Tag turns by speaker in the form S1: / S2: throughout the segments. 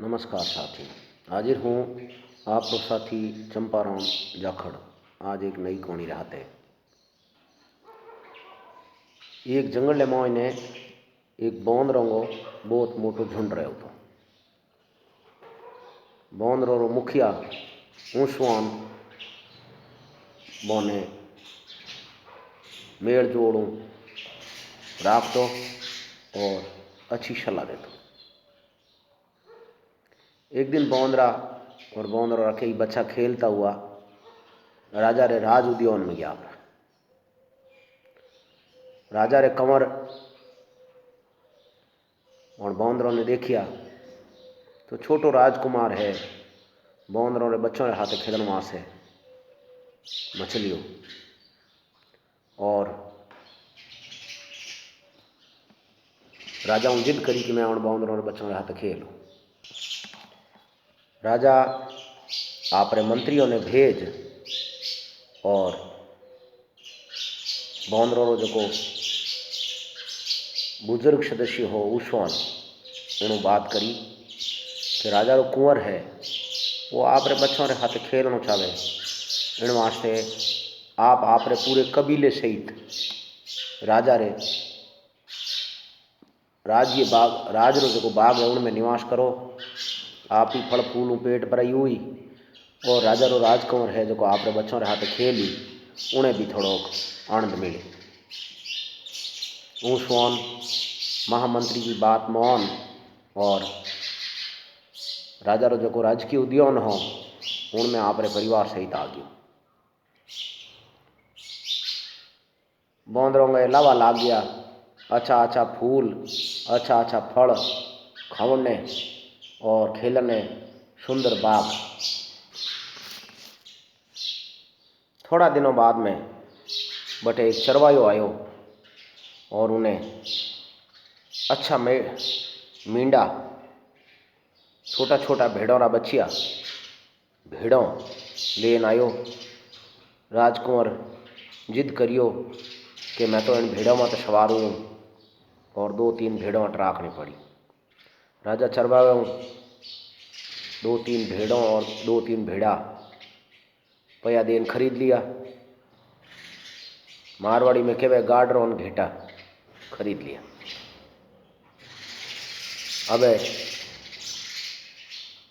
S1: नमस्कार साथी। हाजिर हूँ आपको साथी चंपाराम जाखड़। आज एक नई कहानी रहते। एक जंगल में ने एक बांदरों को बहुत मोटो झुंड रहे था। बांदरों रो मुखिया ऊँसवान बोने मेड़ जोड़ू राख दो और अच्छी सलाह देते। एक दिन बांदरा और बांदरा रखे ही बच्चा खेलता हुआ राजा रे राज उद्यान में गया। राजा रे कंवर और बांदरों ने देखिया तो छोटो राजकुमार है। बांदरों रे बच्चों रे हाथे खेलन वास है मछलियों और राजा जिद करी कि मैं उन बांदरों रे बच्चों रे हाथे खेलूं। राजा आपरे मंत्रियों ने भेज और बांदरों रो जो बुजुर्ग सदस्य हो ऊँसवान उन्होंने बात करी कि राजा रो कुंवर है वो आपरे बच्चों रे हाथे खेलना चाहे। इन वास्ते आप आपरे पूरे कबीले सहित राजा रे राज्य बाग राज रो जो बाग है उनमें निवास करो। आप ही फल फूल पेट भराई हुई और राजा रो राजकुंवर है जो आपरे बच्चों रे हाथे खेली उन्हें भी थोड़ो आनंद मिले। ऊँसवान महामंत्री की बात मान और राजा रो जो राजकीय उद्यान हो उनमें आपरे परिवार सहित आ गयो। बांदरों का लावा लाग गया। अच्छा अच्छा फूल अच्छा अच्छा फल खावने और खेलने सुंदर बाग। थोड़ा दिनों बाद में बटे एक चरवायो आयो और उन्हें अच्छा मींडा छोटा छोटा भेड़ों रा बच्चिया भेड़ों लेन आयो। राजकुंवर जिद करियो कि मैं तो इन भेड़ों में तो सवार हूँ और 2-3 भेड़ों राखनी पड़ी। राजा चरवाओं 2-3 भेड़ों और 2-3 भेड़ा पया देन खरीद लिया। मारवाड़ी में केवे गाडरों घेटा खरीद लिया। अबे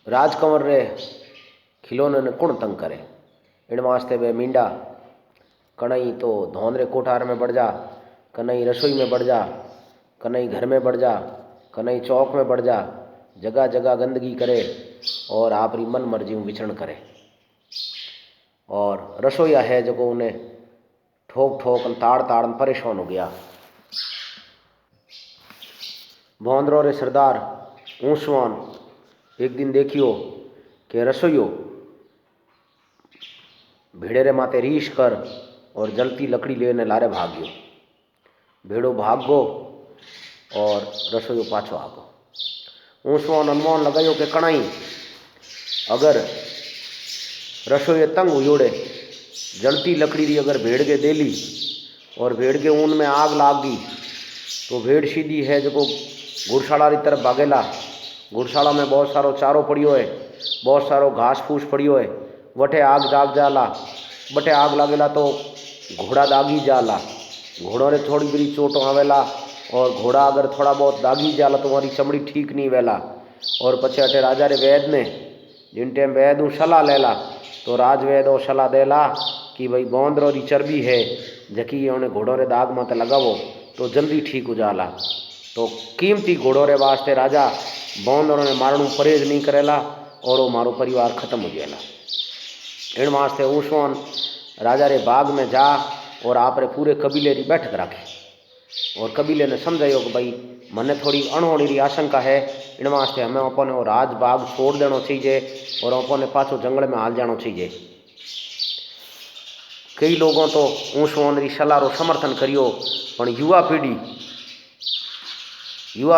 S1: राजकंवर रे खिलौने ने कौन तंग करे। इन वास्ते वे मींडा कनई तो धौंधरे कोठार में बढ़ जा, कनई रसोई में बढ़ जा, कनई घर में बढ़ जा, कनई चौक में बढ़ जा, जगह जगह गंदगी करे और आपरी मन मर्जी विचरण करे। और रसोईया है जो उन्हें ठोक ठोक ताड़ ताड़ परेशान हो गया। बांदरों रे सरदार ऊँसवान एक दिन देखियो कि रसोइयो भेड़े रे माते रीश कर और जलती लकड़ी लेने लारे भाग्यो। भेड़ो भागो और रसोइयो पाछो आगो। ऊँसवान अनुमान लगायो कि कणाई अगर रसोई तंग हुयोड़े जलती लकड़ी री अगर भेड़ के देली और भेड़ के ऊन में आग लाग गई तो भेड़ सीधी है जो घुड़शाला री तरफ भागेला। घुड़शाला में बहुत सारो चारो पड़ियो है, बहुत सारो घास फूस पड़ियो है। वटे आग जाग जाला, बटे आग लागेला तो घोड़ा दागी जाला। घोड़ों रे थोड़ी बड़ी चोट आवेला और घोड़ा अगर थोड़ा बहुत दागी जाला तो हमारी चमड़ी ठीक नहीं वेला। और पछे अटे राजा रे वैद ने जिन टाइम वैद सलाह लेला तो राजवैद और सलाह देला कि भाई बांदरों री चर्बी है जकी उन्हें घोड़ों रे दाग मत लगावो तो जल्दी ठीक हो जाला। तो कीमती घोड़ों रे वास्ते राजा बांदरों ने मारणू परहेज नहीं करेला और वो मारो परिवार खत्म हो जाएला। इन वास्ते ऊँसवान राजा रे बाग में जा और आपरे पूरे कबीले री बैठक राखी और कबीले ने समझायो कि भाई मने थोड़ी अणहोनी री आशंका है। इन वास्ते हमें अपने वो राज बाग छोड़ देना चाहिए और अपने पाछो जंगल में हाल जाना चाहिए। कई लोगों तो ऊँसवान री सलाह रो समर्थन करियो पर युवा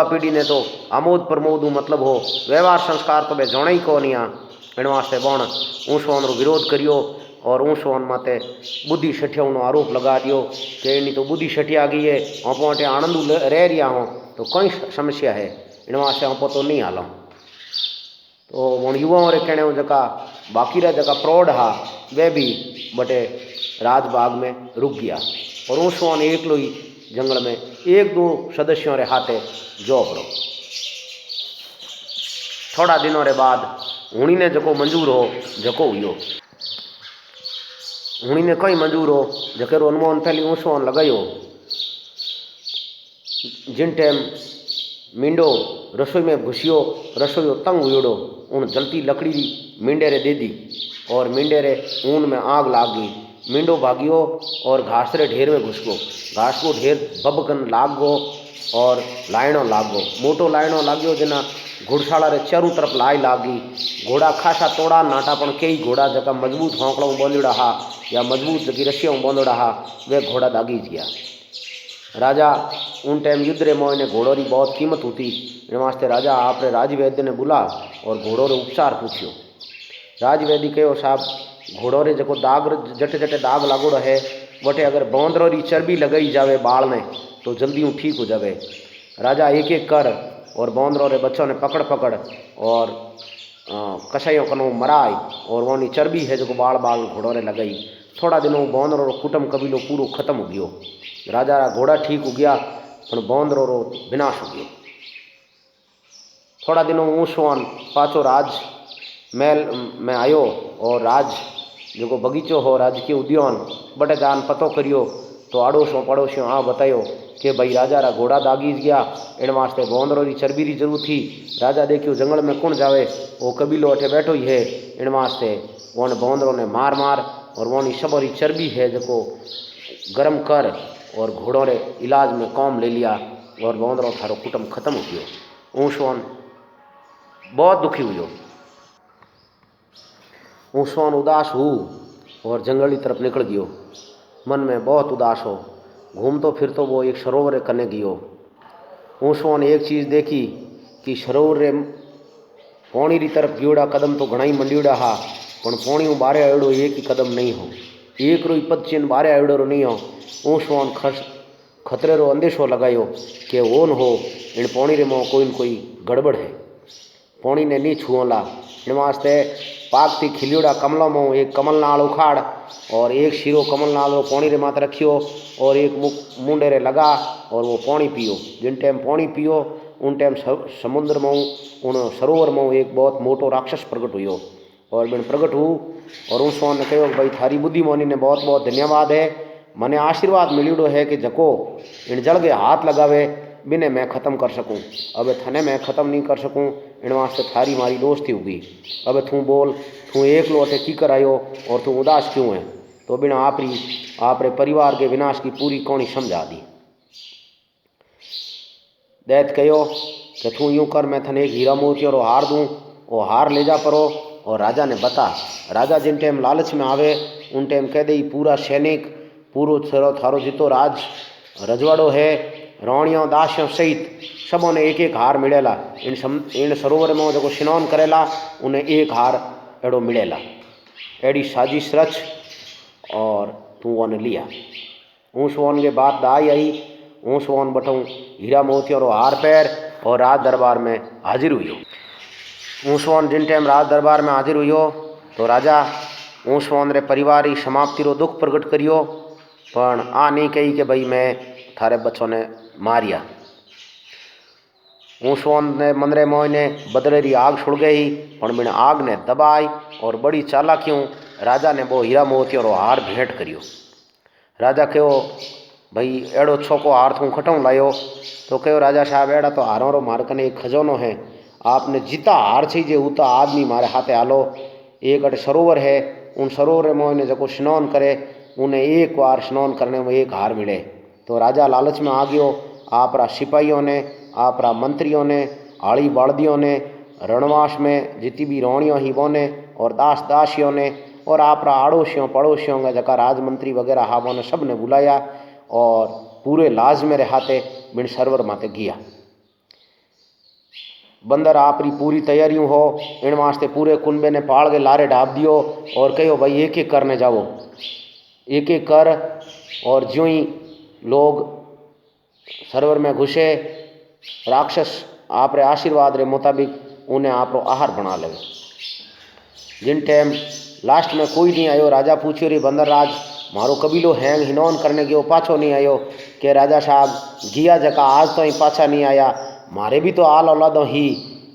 S1: पीढ़ी ने तो आमोद प्रमोद मतलब हो व्यवहार संस्कार तो वे जाना ही को नहीं। इन वास्ते बण ऊँसवान रो विरोध करियो और ऊँसवान माते बुद्धि सठिया आरोप लगा दियो कि इन्हीं तो बुद्धि सठिया गई है। आप अटे आनंद रह रिया हो तो कोई समस्या है। इन वास्ते आप तो नहीं हालों। तो उन युवाओं रे कहने जका बाकी रहा जका प्रौढ़ हा वे भी बटे राजबाग में रुक गया और ऊँसवान एकलो ही जंगल में एक दो सदस्यों रे हाथे जो पड़ो। थोड़ा दिनों रे बाद हुणी ने जको मंजूर हो जको हुयो हुणी ने कई मंजूर हो जकेरो अनुमान पहली ऊँसवान लगायो। जिन टाइम मींडो रसोई में घुसियो रसोई तंग हुयोड़ो उन जलती लकड़ी मींडे रे दे दी और मींडे रे ऊन में आग लाग गई। मींडो भागियो और घास रे ढेर में घुस गो। घास को ढेर बबकन लाग गो और लाइणों लाग गो। मोटो लाइणों लाग्यो जना घुड़साला रे चारों तरफ लाई लागी। घोड़ा खासा तोड़ा नाटा पण कई घोड़ा जका मजबूत हौंकड़ों बांधोड़ा हा या मजबूत जकी रस्सियों बांधोड़ा हा वे घोड़ा दागी गया। राजा उन टाइम युद्ध रे मोह ने घोड़ों की बहुत कीमत होती। इन वास्ते राजा आपरे राजवैद्य ने बुला और घोड़ों रे उपचार पूछियो। राजवैद्य कहो साहब घोड़ों रे जको दाग जटे जटे दाग लागोड़ो है वटे अगर बांदरों री चर्बी लगाई जावे बाल ने तो जल्दी ठीक हो जावे। राजा एक एक कर और बांदरों रे बच्चों ने पकड़ पकड़ और कसाइयों कनो मराई और वोनी चर्बी है जो बाल बाल घोड़ों रे लगाई। थोड़ा दिनों बांदरों रो कुटुंब कबीलो पूरो खत्म हो गयो। राजा रा घोड़ा ठीक हो गया पर बांदरों रो विनाश हो गयो। थोड़ा दिनों ऊँसवान पाछो राज महल में आयो और राज जो बगीचो हो राजकीय उद्यान बटे जान पतो करियो तो आड़ोसों पड़ोसियों आ बतायो कि भाई राजा रा घोड़ा दागी गया इन वास्ते बांदरों की चर्बी की जरूरत थी। राजा देखियो जंगल में कौन जावे वो कबीलो अठे बैठो ही है इन वास्ते वन बांदरों ने मार मार और वोनी सबरी चर्बी है जो गर्म कर और घोड़ों रे इलाज में काम ले लिया और बांदरों थारो कुटुंब खत्म हो गयो। ऊँसवान बहुत दुखी हुई। ऊँसवान उदास हो और जंगल की तरफ निकल गयो। मन में बहुत उदास हो घूमतो फिरतो वो एक सरोवर कने गयो। ऊँसवान एक चीज़ देखी कि सरोवर रे पानी की तरफ गियोड़ा कदम तो घना ही मंड्योड़ा हा पण पानी बारे आयोड़ो एक ही कदम नहीं हो एक रो पद चिन्ह बारे आयोड़ो नहीं हो। ऊँसवान खतरे रो अंदेशो लगायो कि ओन हो इन पानी रे में कोई न कोई गड़बड़ है। पानी ने नहीं छुओला इन वास्ते पाकती खिलियोड़ा कमलों में एक कमल नाल उखाड़ और एक शीरो कमल नाल पानी रे मात रखियो और एक मुंडे रे लगा और वो पानी पियो। जिन टाइम पानी पियो उन टाइम समुद्र में उन सरोवर में एक बहुत मोटो राक्षस प्रकट हुयो और बिन प्रकट हो और ऊँसवान ने कहो भाई थारी बुद्धिमानी ने बहुत बहुत धन्यवाद है। मने आशीर्वाद मिलियोड़ो है कि जको इन जल के हाथ लगावे बिने मैं ख़त्म कर सकूँ। अब थने मैं ख़त्म नहीं कर सकूँ इन वास्ते थारी मारी दोस्ती होगी। अब तू बोल तू एक लोटे की कर आयो और तू उदास क्यों है। तो बिना आपरे परिवार के विनाश की पूरी कहानी समझा दी। दैत कहो कि तू यूँ कर मैं थने एक हीरा मोतियों रो हार दूँ वो हार ले जा परो और राजा ने बता। राजा जिन टाइम लालच में आवे उन टाइम कह दे पूरा सैनिक पूरो थारो जितो राज रजवाड़ो है राणियों दासियों सहित सबों ने एक एक हार मिलेला। इन सरोवर में जो स्नान करेला उन्हें एक हार एड़ो मिलेला। एड़ी साजिश रच और तू वन लिया। ऊँसवान के बात दाई आई। ऊँसवान बटों हीरा मोतियों रो हार पैर और राज दरबार में हाजिर हुई। ऊँसवान जिन टाइम राज दरबार में हाजिर हुई तो राजा ऊँसवान रे परिवार की समाप्ति रो दुख प्रकट करियो पण आ नहीं कही कि भाई मैं थारे बच्चों ने मारिया। ऊँसवान ने मन रे मोह ने बदले री आग छुड़ गई पण बिन आग ने दबाई और बड़ी चालाकियों राजा ने वो हीरा मोतियों रो हार भेंट करियो। राजा कहो भाई एड़ो छोको हार तू खटों लायो तो कहो राजा साहब एड़ा तो हारों रो मार कने एक खजानो है आपने जिता हार चाहिए उता आदमी मारे हाथे आलो। एक अटे सरोवर है उन सरोवर में ने जो स्नान करे उन्हें एक बार स्नान करने में एक हार मिले। तो राजा लालच में आ गयो। आपरा सिपाहियों ने आपरा मंत्रियों ने आड़ी बाड़दियों ने रणवास में जितनी भी रानियों ही बोने और दास दासियों ने और आपरा आड़ोसियों पड़ोसियों का जका राजमंत्री वगैरह हा बोने सब ने बुलाया और पूरे लाज में रहाते बिन सरवर माते गया। बंदर आपरी पूरी तैयारियों हो इन वास्ते पूरे कुनबे ने पाल के लारे ढाप दियो और कहो भाई एक एक करने जाओ एक एक कर। और ज्यों ही लोग सरोवर में घुसे राक्षस आपरे आशीर्वाद रे मुताबिक उन्हें आप आहार बना ले। जिन टाइम लास्ट में कोई नहीं आयो, राजा पूछ्यो रे बंदर राज मारो कबीलो हैंग हिनौन करने गयो पाछो नहीं आयो, के राजा साहब गिया जका आज तो ही पाछा नहीं आया, मारे भी तो आल औलादों ही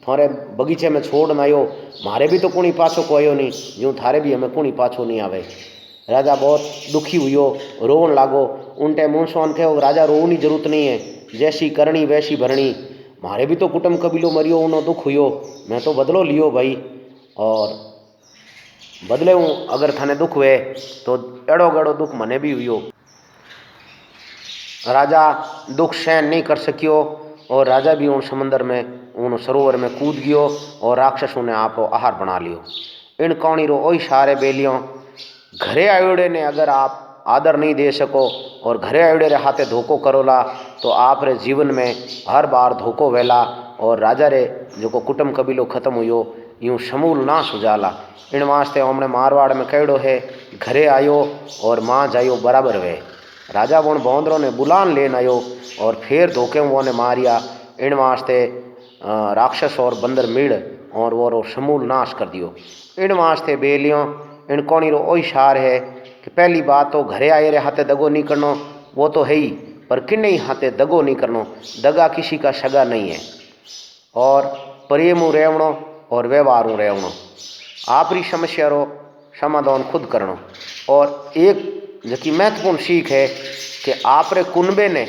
S1: थोड़े बगीचे में छोड़ न आयो, मारे भी तो कुणी पाछो को आयो नहीं, यूँ थारे भी हमें कुणी पाछो नहीं आवे। राजा बहुत दुखी हुयो, रोवन लागो। उन टाइम मुंसवान कहो राजा रोवनी जरूरत नहीं है, जैसी करनी वैसी भरनी, मारे भी तो कुटुंब कबीलो मरियो, उन्हों दुख हुयो, मैं तो बदलो लियो भाई, और बदले हूँ अगर थाने दुख हुए तो एड़ो गड़ो दुख मने भी हुयो। राजा दुख सहन नहीं कर सकियो और राजा भी उन समंदर में उन सरोवर में कूद गयो और राक्षसों ने आप आहार बना लियो। इन कौणी रो ओई सारे बेलियों घरे आयोड़े ने अगर आप आदर नहीं दे सको और घरे आयोड़े रे हाथे धोखो करोला तो आप रे जीवन में हर बार धोखो वेला और राजा रे जो को कुटुंब कबीलो खत्म हुयो, यूँ समूल नाश हो जाला। इन वास्ते हमने मारवाड़ में कहड़ो है घरे आयो और माँ जायो बराबर वे। राजा वो बौंदरों ने बुलान लेन आयो और फिर धोखे वो ने मारिया। इन वास्ते राक्षस और बंदर मिड़ और वो समूल नाश कर दियो। इन वास्ते बेलियों इन कौनी रो ओई सार है कि पहली बात तो घरे आए रे हाथे दगो नहीं करनो, वो तो है ही, पर किन्ने ही हाथे दगो नहीं करनो, दगा किसी का सगा नहीं है। और प्रेमू रेवणो और व्यवहारू रेवणो, आपरी समस्या रो समाधान खुद करनो। और एक जकी महत्वपूर्ण सीख है कि आपरे कुनबे ने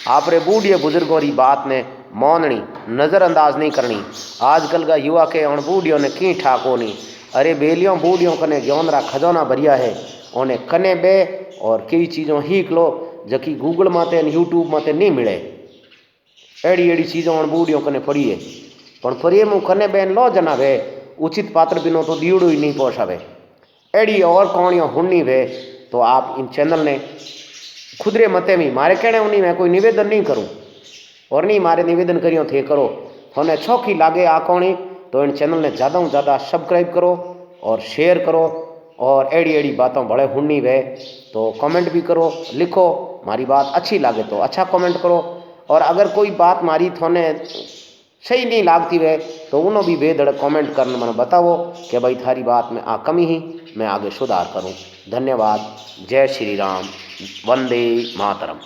S1: आपरे बूढ़े बुजुर्गों की बात ने माननी, नज़रअंदाज नहीं करनी। आजकल का युवा के उन बूढ़ियों ने की ठाको नहीं, अरे बेलियों बूढ़ियों कने ज्ञानरा खजाना भरिया है, उन्हें कने बे और कई चीज़ों हीक लो जकी गूगल माते यूट्यूब माते नहीं मिले। एड़ी एड़ी चीज़ों उन बूढ़ियों कने पड़ी है, पण प्रेम कने बेन लो जना वे उचित पात्र बिनो तो दीवड़ो ही नहीं पहुँचावे। एड़ी और कहानियाँ हुन्नी वे तो आप इन चैनल ने खुदरे मते में मारे कहने उन्हीं में कोई निवेदन नहीं करूँ और नहीं मारे निवेदन करियो थे करो, थोने छौकी लागे आ कहानी तो इन चैनल ने ज़्यादा से ज़्यादा सब्सक्राइब करो और शेयर करो। और एड़ी एड़ी बातों बड़े हुन्नी वे तो कमेंट भी करो, लिखो, मारी बात अच्छी लागे तो अच्छा कमेंट करो, और अगर कोई बात मारी थोने सही नहीं लागती वे तो उन्होंने भी बेधड़क कमेंट करने मैंने बताओ कि भाई थारी बात में आ कमी ही मैं आगे सुधार करूं। धन्यवाद। जय श्री राम। वंदे मातरम।